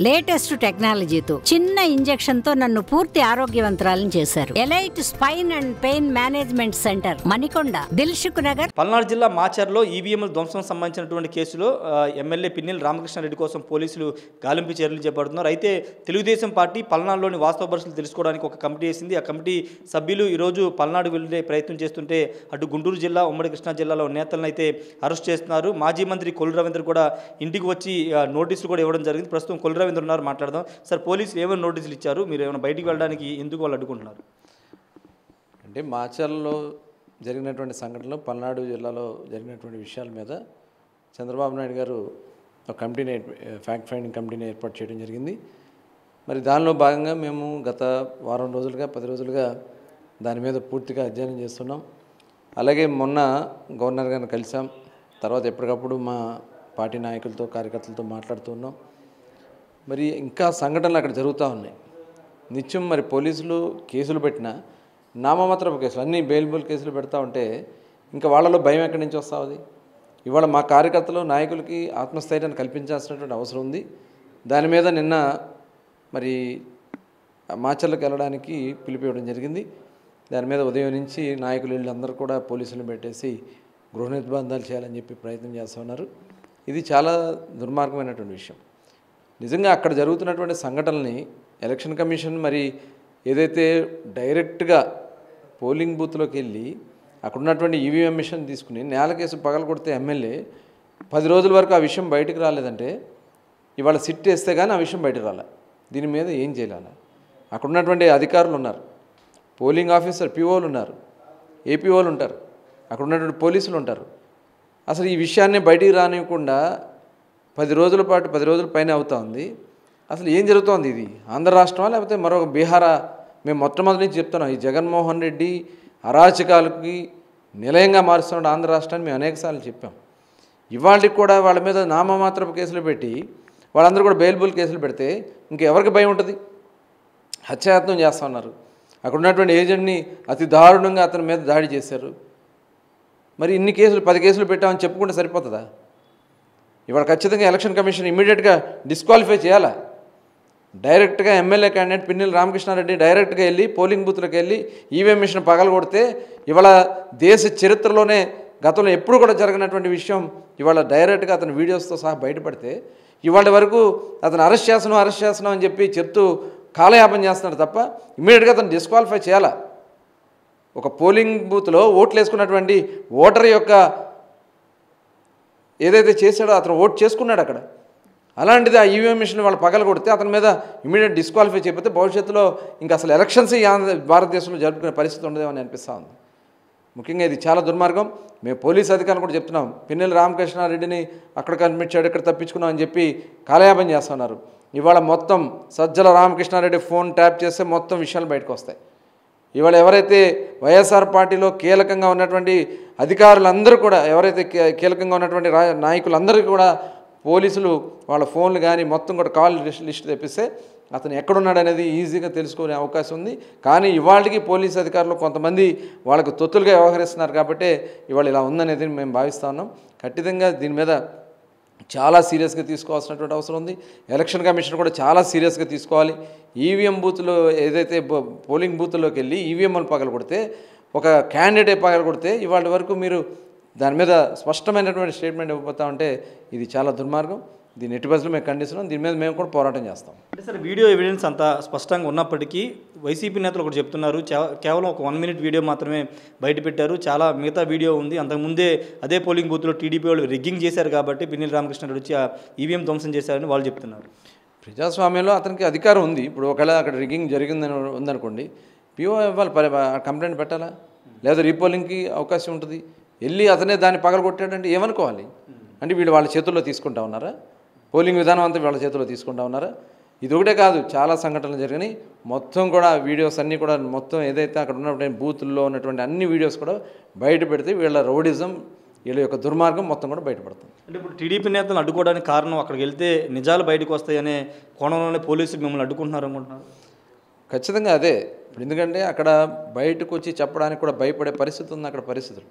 Latest టెక్నాలజీతో చిన్న injection తో నన్ను పూర్తి ఆరోగ్యవంతురాలను చేశారు. Elite spine and pain management centre, Manikonda, Dilsukh Nagar. Palnadu జిల్లా మాచర్లో ఈవీఎంల ధ్వంసం సంబంధించినటువంటి కేసులో ఎమ్మెల్యే పిన్నెల రామకృష్ణారెడ్డి కోసం పోలీసులు గాలింపు చర్యలు చేపడుతున్నారు. అయితే తెలుగుదేశం పార్టీ పల్నాడులోని వాస్తవ పరిస్థితులు తెలుసుకోవడానికి ఒక కమిటీ వేసింది. ఆ కమిటీ సభ్యులు ఈరోజు పల్నాడు వెళ్లే ప్రయత్నం చేస్తుంటే అటు గుంటూరు జిల్లా, ఉమ్మడి కృష్ణా జిల్లాలో నేతలను అయితే అరెస్ట్ చేస్తున్నారు. మాజీ మంత్రి కొల్లు రవీంద్ర కూడా ఇంటికి వచ్చి నోటీసులు కూడా ఇవ్వడం జరిగింది. ప్రస్తుతం కొల్లు రవీంద్ర ఉన్నారు, మాట్లాడదాం. సార్, పోలీసులు ఏమైనా నోటీసులు ఇచ్చారు? మీరు ఏమైనా బయటికి వెళ్ళడానికి ఎందుకు వాళ్ళు అడ్డుకుంటున్నారు? అంటే మాచర్లో జరిగినటువంటి సంఘటనలు, పల్నాడు జిల్లాలో జరిగినటువంటి విషయాల మీద చంద్రబాబు నాయుడు గారు ఒక కమిటీని, ఫ్యాక్ట్ ఫైండింగ్ కమిటీని ఏర్పాటు చేయడం జరిగింది. మరి దానిలో భాగంగా మేము గత వారం రోజులుగా, 10 రోజులుగా దాని మీద పూర్తిగా అధ్యయనం చేస్తున్నాం. అలాగే మొన్న గవర్నర్ గారిని కలిసాం. తర్వాత ఎప్పటికప్పుడు మా పార్టీ నాయకులతో, కార్యకర్తలతో మాట్లాడుతున్నాం. మరి ఇంకా సంఘటనలు అక్కడ జరుగుతూ ఉన్నాయి. నిత్యం మరి పోలీసులు కేసులు పెట్టినా నామమాత్రపు కేసులు, అన్నీ బెయిలబుల్ కేసులు పెడతా ఉంటే ఇంకా వాళ్ళలో భయం ఎక్కడి నుంచి వస్తుంది? ఇవాళ మా కార్యకర్తలు, నాయకులకి ఆత్మస్థైర్యాన్ని కల్పించాల్సినటువంటి అవసరం ఉంది. దాని మీద నిన్న మరి మాచర్లకు వెళ్ళడానికి పిలిపివ్వడం జరిగింది. దాని మీద ఉదయం నుంచి నాయకులు వీళ్ళందరూ కూడా పోలీసులను పెట్టేసి గృహ నిర్బంధాలు చేయాలని చెప్పి ప్రయత్నం చేస్తున్నారు. ఇది చాలా దుర్మార్గమైనటువంటి విషయం. నిజంగా అక్కడ జరుగుతున్నటువంటి సంఘటనల్ని ఎలక్షన్ కమిషన్ మరి ఏదైతే డైరెక్ట్గా పోలింగ్ బూత్లోకి వెళ్ళి అక్కడ ఉన్నటువంటి ఈవీఎం మిషన్ తీసుకుని నేల కేసు పగల కొడితే ఎమ్మెల్యే 10 రోజుల వరకు ఆ విషయం బయటకు రాలేదంటే ఇవాళ సిట్ వేస్తే కానీ ఆ విషయం బయటకు రాలే. దీని మీద ఏం చేయాలి? అక్కడ ఉన్నటువంటి అధికారులు ఉన్నారు, పోలింగ్ ఆఫీసర్ పిఓలు ఉన్నారు, ఏపీఓలు ఉంటారు, అక్కడ ఉన్నటువంటి పోలీసులు ఉంటారు. అసలు ఈ విషయాన్ని బయటికి రానివ్వకుండా 10 రోజుల పాటు, 10 రోజుల పైన అవుతా ఉంది. అసలు ఏం జరుగుతోంది? ఇది ఆంధ్ర రాష్ట్రమా లేకపోతే మరొక బీహారా? మేము మొట్టమొదటి నుంచి చెప్తున్నాం, ఈ జగన్మోహన్ రెడ్డి అరాచకాలకి నిలయంగా మారుస్తున్నాడు ఆంధ్ర రాష్ట్రాన్ని మేము అనేకసార్లు చెప్పాం. ఇవాళకి కూడా వాళ్ళ మీద నామమాత్రపు కేసులు పెట్టి వాళ్ళందరూ కూడా బెయిలబుల్ కేసులు పెడితే ఇంకెవరికి భయం ఉంటుంది? హత్యాయత్నం చేస్తూ ఉన్నారు. అక్కడ ఉన్నటువంటి ఏజెంట్ని అతి దారుణంగా అతని మీద దాడి చేశారు. మరి ఇన్ని కేసులు, 10 కేసులు పెట్టామని చెప్పుకుంటే సరిపోతుందా? ఇవాళ ఖచ్చితంగా ఎలక్షన్ కమిషన్ ఇమీడియట్గా డిస్క్వాలిఫై చేయాలా? డైరెక్ట్గా ఎమ్మెల్యే క్యాండిడేట్ పిన్నెల రామకృష్ణారెడ్డి డైరెక్ట్గా వెళ్ళి పోలింగ్ బూత్లోకి వెళ్ళి ఈవీఎం మిషన్ పగలగొడితే ఇవాళ దేశ చరిత్రలోనే గతంలో ఎప్పుడు కూడా జరగనటువంటి విషయం ఇవాళ డైరెక్ట్గా అతని వీడియోస్తో సహా బయటపడితే ఇవాళ వరకు అతను అరెస్ట్ చేస్తున్నాం అని చెప్పి చెప్తూ కాలయాపన చేస్తున్నాడు తప్ప ఇమీడియట్గా అతను డిస్క్వాలిఫై చేయాలా? ఒక పోలింగ్ బూత్లో ఓట్లు వేసుకున్నటువంటి ఓటర్ యొక్క ఏదైతే చేశాడో అతను ఓటు చేసుకున్నాడు అక్కడ. అలాంటిది ఆ ఈవీఎం మిషన్ వాళ్ళు పగల కొడితే అతని మీద ఇమీడియట్ డిస్క్వాలిఫై చేయకపోతే భవిష్యత్తులో ఇంకా అసలు ఎలక్షన్స్ భారతదేశంలో జరుపుకునే పరిస్థితి ఉండదేమని అనిపిస్తూ ఉంది. ముఖ్యంగా ఇది చాలా దుర్మార్గం. మేము పోలీస్ అధికారులు కూడా చెప్తున్నాం, పిన్నెల రామకృష్ణారెడ్డిని అక్కడ కనిపించాడు, ఇక్కడ తప్పించుకున్నాం అని చెప్పి కాలయాపన చేస్తున్నారు. ఇవాళ మొత్తం సజ్జల రామకృష్ణారెడ్డి ఫోన్ ట్యాప్ చేస్తే మొత్తం విషయాలు బయటకు వస్తాయి. ఇవాళ ఎవరైతే వైఎస్ఆర్ పార్టీలో కీలకంగా ఉన్నటువంటి అధికారులందరూ కూడా, ఎవరైతే కీలకంగా ఉన్నటువంటి నాయకులందరికీ కూడా పోలీసులు వాళ్ళ ఫోన్లు కానీ మొత్తం కూడా కాల్ లిస్ట్ తెప్పిస్తే అతను ఎక్కడున్నాడు అనేది ఈజీగా తెలుసుకునే అవకాశం ఉంది. కానీ ఇవాళకి పోలీసు అధికారులు కొంతమంది వాళ్ళకు తొత్తులుగా వ్యవహరిస్తున్నారు కాబట్టి ఇవాళ ఇలా ఉందనేది మేము భావిస్తూ ఉన్నాం. ఖచ్చితంగా దీని మీద చాలా సీరియస్గా తీసుకోవాల్సినటువంటి అవసరం ఉంది. ఎలక్షన్ కమిషన్ కూడా చాలా సీరియస్గా తీసుకోవాలి. ఈవీఎం బూత్లో ఏదైతే పోలింగ్ బూత్లోకి వెళ్ళి ఈవీఎంలు పగలగొడితే, ఒక క్యాండిడేట్ పగలగొడితే ఇవాళ వరకు మీరు దాని మీద స్పష్టమైనటువంటి స్టేట్మెంట్ ఇవ్వబోతా ఉంటే ఇది చాలా దుర్మార్గం. దీన్ని ఎట్టి పరిస్థితుల్లో మేము ఖండిస్తున్నాం. దీని మీద మేము కూడా పోరాటం చేస్తాం. అంటే సార్, వీడియో ఎవిడెన్స్ అంతా స్పష్టంగా ఉన్నప్పటికీ వైసీపీ నేతలు ఒకటి చెప్తున్నారు, కేవలం ఒక 1 మినిట్ వీడియో మాత్రమే బయట పెట్టారు, చాలా మిగతా వీడియో ఉంది. అంతకుముందే అదే పోలింగ్ బూత్లో టీడీపీ వాళ్ళు రిగ్గింగ్ చేశారు కాబట్టి పిన్నెల రామకృష్ణారెడ్డి వచ్చి ఆ ఈవీఎం ధ్వంసం చేశారని వాళ్ళు చెప్తున్నారు. ప్రజాస్వామ్యంలో అతనికి అధికారం ఉంది. ఇప్పుడు ఒకవేళ అక్కడ రిగ్గింగ్ జరిగిందని ఉందనుకోండి, పిఓ ఇవ్వాలి, కంప్లైంట్ పెట్టాలా? లేదా రీపోలింగ్కి అవకాశం ఉంటుంది. వెళ్ళి అతనే దాన్ని పగలగొట్టాడంటే ఏమనుకోవాలి? అంటే వీళ్ళు వాళ్ళ చేతుల్లో తీసుకుంటా ఉన్నారా? పోలింగ్ విధానం అంతా వాళ్ళ చేతుల్లో తీసుకుంటా ఉన్నారా? ఇది ఒకటే కాదు, చాలా సంఘటనలు జరిగినాయి. మొత్తం కూడా వీడియోస్ అన్నీ కూడా మొత్తం ఏదైతే అక్కడ ఉన్నటువంటి బూతుల్లో ఉన్నటువంటి అన్ని వీడియోస్ కూడా బయట పెడితే వీళ్ళ రౌడిజం, వీళ్ళ యొక్క దుర్మార్గం మొత్తం కూడా బయటపడుతుంది. అంటే ఇప్పుడు టీడీపీ నేతలు అడ్డుకోవడానికి కారణం అక్కడికి వెళ్తే నిజాలు బయటకు వస్తాయనే కోణంలోనే పోలీసులు మిమ్మల్ని అడ్డుకుంటున్నారు అనుకుంటున్నారు? ఖచ్చితంగా అదే. ఇప్పుడు ఎందుకంటే అక్కడ బయటకు వచ్చి చెప్పడానికి కూడా భయపడే పరిస్థితి ఉంది అక్కడ పరిస్థితులు.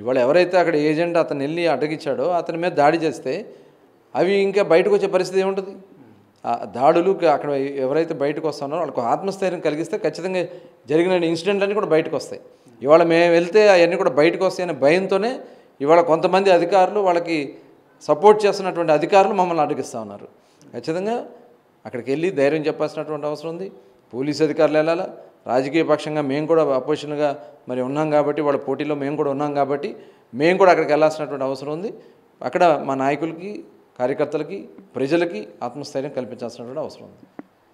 ఇవాళ ఎవరైతే అక్కడ ఏజెంట్ అతను వెళ్ళి అడ్డగించాడో అతని మీద దాడి చేస్తే అవి ఇంకా బయటకు వచ్చే పరిస్థితి ఏముంటుంది? ఆ దాడులు అక్కడ ఎవరైతే బయటకు వస్తున్నారో వాళ్ళకు ఆత్మస్థైర్యం కలిగిస్తే ఖచ్చితంగా జరిగిన ఇన్సిడెంట్లన్నీ కూడా బయటకు వస్తాయి. ఇవాళ మేము వెళ్తే అవన్నీ కూడా బయటకు వస్తాయనే భయంతోనే ఇవాళ కొంతమంది అధికారులు వాళ్ళకి సపోర్ట్ చేస్తున్నటువంటి అధికారులు మమ్మల్ని అడ్డగిస్తూ ఉన్నారు. ఖచ్చితంగా అక్కడికి వెళ్ళి ధైర్యం చెప్పాల్సినటువంటి అవసరం ఉంది. పోలీసు అధికారులు వెళ్ళాలా, రాజకీయ పక్షంగా మేము కూడా అపోజిషన్గా మరి ఉన్నాం కాబట్టి, వాళ్ళ పోటీలో మేము కూడా ఉన్నాం కాబట్టి మేము కూడా అక్కడికి వెళ్ళాల్సినటువంటి అవసరం ఉంది. అక్కడ మా నాయకులకి, కార్యకర్తలకి, ప్రజలకి ఆత్మస్థైర్యం కల్పించాల్సినటువంటి అవసరం ఉంది.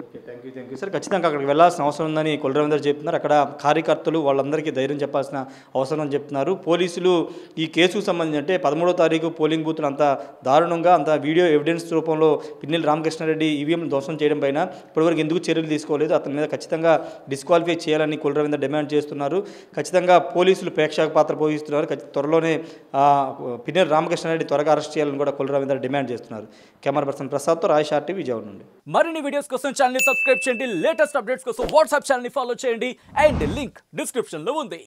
Okay, thank you sir. ఖచ్చితంగా అక్కడికి వెళ్ళాల్సిన అవసరం ఉందని కొల్లు రవీందర్ చెప్తున్నారు. అక్కడ కార్యకర్తలు వాళ్ళందరికీ ధైర్యం చెప్పాల్సిన అవసరం అని చెప్తున్నారు. పోలీసులు ఈ కేసుకు సంబంధించి అంటే 13వ తారీఖు పోలింగ్ బూత్లు అంత దారుణంగా అంత వీడియో ఎవిడెన్స్ రూపంలో పిన్నెల్లి రామకృష్ణారెడ్డి ఈవీఎం ధ్వంసం చేయడం పైన ఇప్పటివరకు ఎందుకు చర్యలు తీసుకోలేదు, అతని మీద ఖచ్చితంగా డిస్క్వాలిఫై చేయాలని కొల్లు రవీందర్ డిమాండ్ చేస్తున్నారు. ఖచ్చితంగా పోలీసులు ప్రేక్షక పాత్ర పోషిస్తున్నారు. త్వరలోనే పిన్నెల్లి రామకృష్ణారెడ్డి త్వరగా అరెస్ట్ చేయాలని కూడా కొల్లు రవీందర్ డిమాండ్ చేస్తున్నారు. కెమెరా పర్సన్ ప్రసాద్తో రాయ్ ఆర్టీవీ విజయవాడ నుండి. మరిన్ని వీడియోస్ కోసం ఛానల్ సబ్స్క్రైబ్ చేయండి, లేటెస్ట్ అప్డేట్స్ కోసం వాట్సాప్ ఛానల్ ఫాలో చేయండి అండ్ లింక్ డిస్క్రిప్షన్ లో ఉంది.